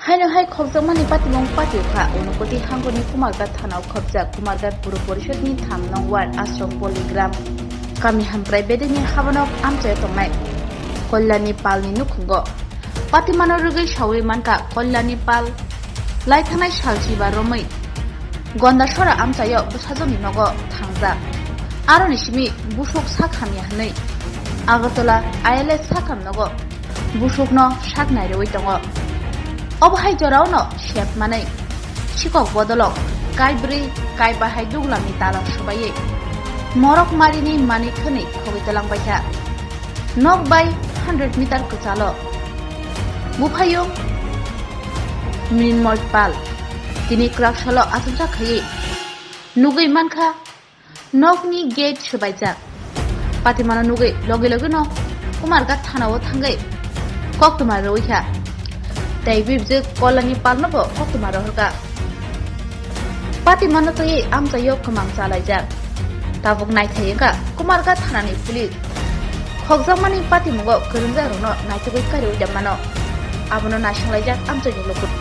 Haino hai khobjakmani patimong patiukha unukoti hangoni Kumargat thanao khobjak Kumargat Puro Porishod ni 3 nong ward Ashram Polygram kami hamprai bedeni habanok amchai tongnai Kollani Pal ni nukhungo patimano rugai shawi manka Kollani Pal lai thanai salchi ba romai gonda sora amchayo busajoni nogo thangja aroni simi busuk sakhami hanai Agartala ILS sakam nogo busukno saknai roi tongo Obhai jorauno shep manai chikok bodolok kaibri kaibahai duglami talang subaye morok marini mani khani khogitalang baitha nok by 100 meter kuchalo buphayo minmol pal tini krak salo atunja khayi nugai mankha nokni gate subaija patimana nugai loge loge no Kumargat thanao thangai koktumar roikha Daibibje Kollani Pal no bo koktumar rohga patimana toi amchayo khamang chalaijak tabuk naithayega Kumargat thanani pulis khokjakmani patimugo korungjak rokno naithogoi kari udamano abono nasanglajak amchayo lokut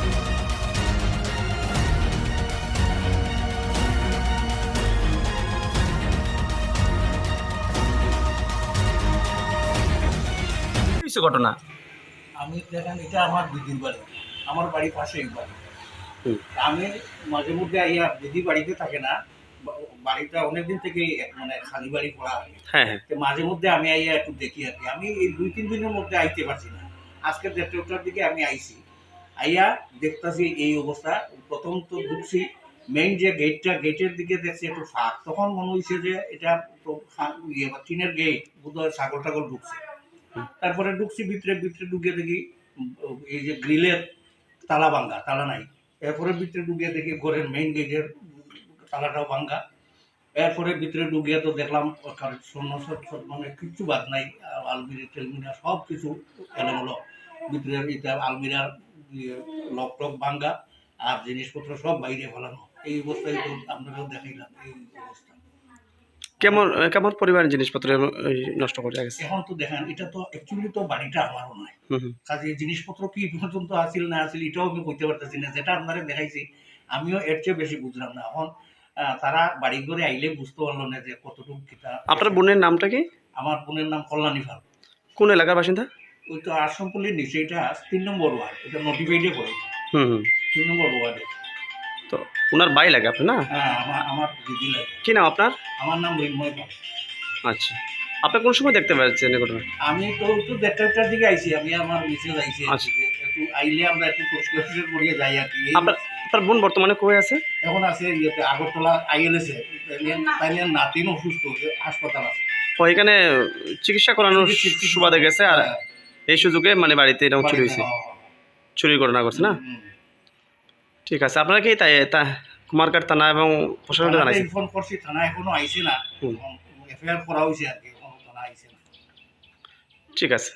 কিছু ঘটনা আমি দেখেন এটা আমার দিদির বাড়ি আমার বাড়ির পাশেই বাড়ি আমি মাঝে মধ্যে আইয়া দিদি বাড়িতে থাকে না বাড়িটা অনেকদিন থেকে মানে খালি বাড়ি পড়া হয় হ্যাঁ হ্যাঁ তো মাঝে মধ্যে আমি আইয়া একটু দেখি আর কি আমি এই 2-3 দিনের মধ্যে আইতে পারছি না আজকে 1:30টার দিকে আমি আইছি আইয়া দেখতাছি এই অবস্থা প্রথম তো ঢুকছি মেইন যে গেটের দিকে দেখছি একটু ফাঁক তখন মনে হয়েছে যে এটা তো টিনের গেট বোধহয় ছাগল টাগল ঢুকছে তারপরে ঢুকছি ভিতরে ঢুকিয়ে দেখি এই যে গ্রিলের তালা ভাঙ্গা তালা নাই এরপরে ভিতরে ঢুকিয়ে দেখি ঘরের মেইন গেটের তালাটাও ভাঙ্গা এরপরে ভিতরে ঢুকিয়ে তো দেখলাম স্বর্ণ মানে কিচ্ছু বাদ নাই আলমিরা টেলমিরা সব কিছু এলোমেলো ভিতরে এটা আলমিরার লক টক ভাঙ্গা আর জিনিসপত্র সব বাইরে ফেলানো এই অবস্থায় তো আপনারাও দেখাইলাম এই অবস্থা কেমন কেমন পরিমাণ জিনিসপত্র নষ্ট করে গেছে এখন তো দেখেন এটা তো অ্যাকচুয়ালি তো বাড়িটা আমারও নয় কাজে জিনিসপত্র কি পর্যন্ত আসিল না আসিল এটাও আমি কইতে পারতেছি না যেটা আপনারা দেখাইছি আমিও এর চেয়ে বেশি বুঝলাম না এখন তারা বাড়ি ঘরে আইলে বুঝতে পারলো না যে কতটুকু কিটা আপনার বোনের নামটা কি আমার বোনের নাম কল্যাণী পাল কোন এলাকার বাসিন্দা ওই তো আশ্রমপল্লীর নিচে এটা 3 নম্বর ওয়ার্ড এটা নোটিফাইডে পড়ে 3 নম্বর ওয়ার্ডে তো ওনার বাড়ি লাগে আপনি না হ্যাঁ আমার দিদি লাগে কি নাম আপনার আমার নাম মৃন্ময় পাল আচ্ছা আপনি কোন সময় দেখতে পাচ্ছেন এই ঘটনা আমি তো 1:30টার দিকে আইছি আমি আমার মিসেস আইছি আচ্ছা। একটু আইলে আমরা একটু পরিষ্কার করিয়ে যাই আর কি আপনার বোন বর্তমানে কই আছে এখন আছে ইয়েতে আগরতলা আইএলএসে তাইলে নাতিন অসুস্থ হাসপাতাল আছে ও এখানে চিকিৎসা করানোর সুবাদে গেছে আর এই সুযোগে মানে বাড়িতে এরকম চুরি হয়েছে চুরির ঘটনা করছে না ঠিক আছে আপনারা কি তাই কুমারঘাট থানা এবং প্রশাসনকে জানাইছেন ফোন করছি থানা এখনো আইছে না এফআইআর করা হয়েছে আর কি এখনো থানা আইছে না ঠিক আছে